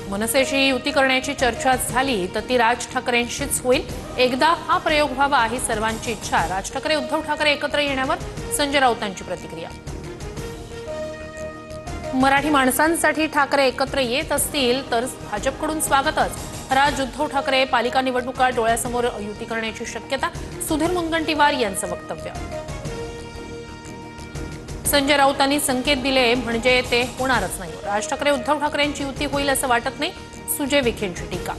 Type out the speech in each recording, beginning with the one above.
मनसेशी युती करण्याची चर्चा झाली तर ती राज ठाकरेंशीच होईल। एकदा हा प्रयोग व्हावा ही सर्वांची इच्छा। राज ठाकरे उद्धव ठाकरे एकत्र येण्यावर संजय राऊतांची प्रतिक्रिया। मराठी माणसांसाठी ठाकरे एकत्र येत असतील तर भाजपकडून स्वागतच। राज उद्धव ठाकरे पालिका निवडणुका डोळ्यासमोर युती करण्याची शक्यता। सुधीर मुनगंटीवार यांचं वक्तव्य। संजय राऊतांनी संकेत दिले म्हणजे ते होणारच नाही। राज ठाकरे उद्धव ठाकरेंची युती होईल असं वाटत नाही, सुजय विखेंची टीका।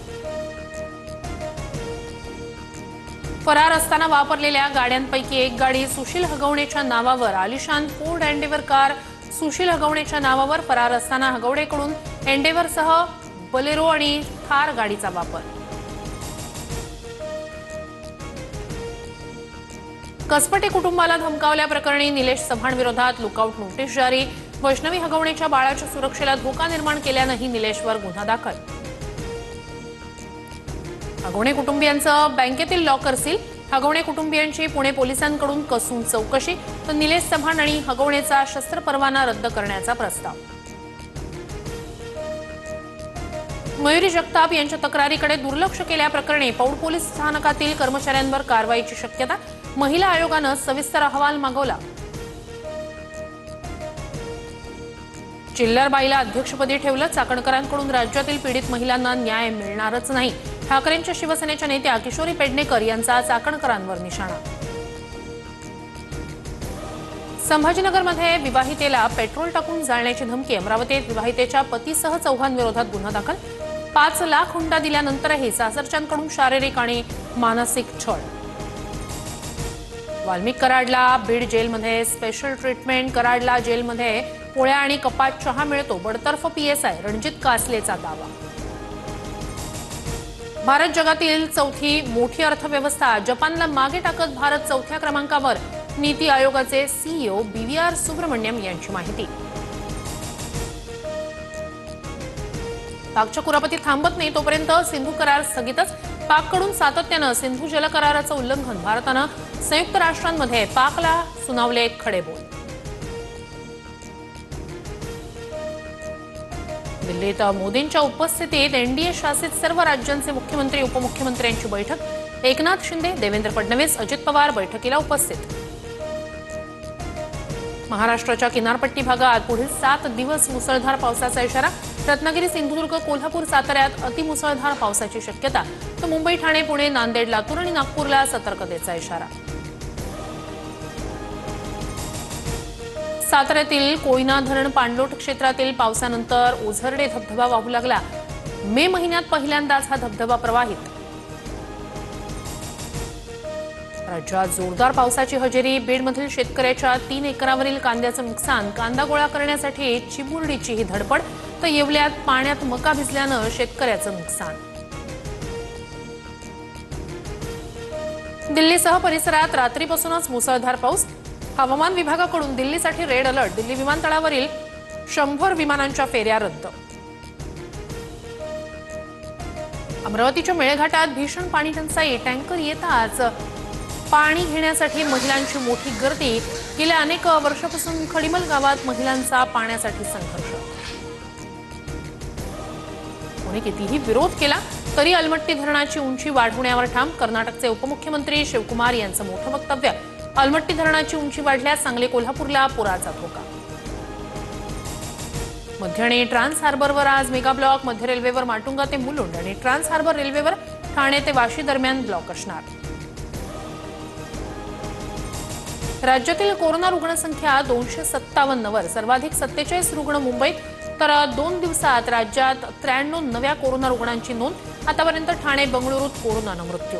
फरार असताना वापरलेल्या गाड्यांपैकी एक गाडी सुशील हगवणेच्या नावावर, आलिशान फोर्ड एंडेवर कार सुशील हगवणेच्या नावावर। फरार असताना हगवणेकडून एंडेवरसह बोलेरो आणि थार गाडीचा वापर। कसपटे कुटुंबाला धमकावल्याप्रकरणी निलेश चव्हाण विरोधात लुकआउट नोटीस जारी। वैष्णवी हगवणेच्या बाळाच्या सुरक्षेला धोका निर्माण केल्यानंही निलेशवर गुन्हा दाखल। हगवणे कुटुंबियांचं बँकेतील लॉकर सील। हगवणे कुटुंबियांची पुणे पोलिसांकडून कसून चौकशी तर निलेश चव्हाण आणि हगवणेचा शस्त्र परवाना रद्द करण्याचा प्रस्ताव। मयुरी जगताप यांच्या तक्रारीकडे दुर्लक्ष केल्याप्रकरणी पौड पोलीस स्थानकातील कर्मचाऱ्यांवर कारवाईची शक्यता। महिला आयोगानं सविस्तर अहवाल मागवला। चिल्लरबाईला अध्यक्षपदी ठेवलं। चाकणकरांकडून राज्यातील पीडित महिलांना न्याय मिळणारच नाही। ठाकरेंच्या शिवसेनेच्या नेत्या किशोरी पेडणेकर यांचा चाकणकरांवर निशाणा। संभाजीनगरमध्ये विवाहितेला पेट्रोल टाकून जाळण्याची धमकी। अमरावतीत विवाहितेच्या पतीसह चौघांविरोधात गुन्हा दाखल। 5 लाख हुंडा दिल्यानंतरही सासरच्यांकडून शारीरिक आणि मानसिक छळ। वाल्मिक कराडला बीड जेलमध्ये स्पेशल ट्रीटमेंट। कराडला जेलमध्ये पोळ्या आणि कपात चहा मिळतो। बडतर्फ पीएसआय रणजित कासलेचा दावा। भारत जगातील चौथी मोठी अर्थव्यवस्था। जपानला मागे टाकत भारत 4थ्या क्रमांकावर। नीती आयोगाचे सीईओ BVR सुब्रमण्यम यांची माहिती। पाकच्या कुरापतीत थांबत नाही तोपर्यंत सिंधू करार स्थगितच। पाककडून सातत्यानं सिंधू जल कराराचं उल्लंघन। भारतानं संयुक्त राष्ट्रांमध्ये पाकला सुनावले खडेबोल। दिल्लीत मोदींच्या उपस्थितीत एनडीए शासित सर्व राज्यांचे मुख्यमंत्री उपमुख्यमंत्र्यांची बैठक। एकनाथ शिंदे, देवेंद्र फडणवीस, अजित पवार बैठकीला उपस्थित। महाराष्ट्राच्या किनारपट्टी भागात पुढील 7 दिवस मुसळधार पावसाचा इशारा। रत्नागिरी, सिंधुदुर्ग, कोल्हापूर, साताऱ्यात अतिमुसळधार पावसाची शक्यता तर मुंबई, ठाणे, पुणे, नांदेड, लातूर आणि नागपूरला सतर्कतेचा इशारा। साताऱ्यातील कोयना धरण पाणलोट क्षेत्रातील पावसानंतर ओझरडे धबधबा वाहू लागला। मे महिन्यात पहिल्यांदाच हा धबधबा प्रवाहित। राज्यात जोरदार पावसाची हजेरी। बीडमधील शेतकऱ्याच्या 3 एकरावरील कांद्याचं नुकसान। कांदा गोळा करण्यासाठी चिमुरडीची ही धडपड तर येवल्यात पाण्यात मका भिजल्यानं शेतकऱ्याचं नुकसान। दिल्लीसह परिसरात रात्रीपासूनच मुसळधार पाऊस। हवामान विभागाकडून दिल्लीसाठी रेड अलर्ट। दिल्ली विमानतळावरील 100 विमानांच्या फेऱ्या रद्द। अमरावतीच्या मेळघाटात भीषण पाणी टंचाई। टँकर येताच पाणी घेण्यासाठी महिलांची मोठी गर्दी। गेल्या अनेक वर्षापासून खडीमल गावात महिलांचा पाण्यासाठी संघर्ष। कोणी कितीही विरोध केला तरी अलमट्टी धरणाची उंची वाढवण्यावर ठाम। कर्नाटकचे उपमुख्यमंत्री शिवकुमार यांचं मोठं वक्तव्य। अलमट्टी धरणाची उंची वाढल्यास सांगली कोल्हापूरला पुराचा धोका। मध्य आणि ट्रान्स हार्बरवर आज मेगा ब्लॉक। मध्य रेल्वेवर माटुंगा ते मुलुंड आणि ट्रान्स हार्बर रेल्वेवर ठाणे ते वाशी दरम्यान ब्लॉक असणार। राज्यातील कोरोना रुग्णसंख्या 257 वर। सर्वाधिक 47 रुग्ण मुंबईत तर 2 दिवसात राज्यात 93 नव्या कोरोना रुग्णांची नोंद। आतापर्यंत ठाणे, बंगळुरूत कोरोनानं मृत्यू।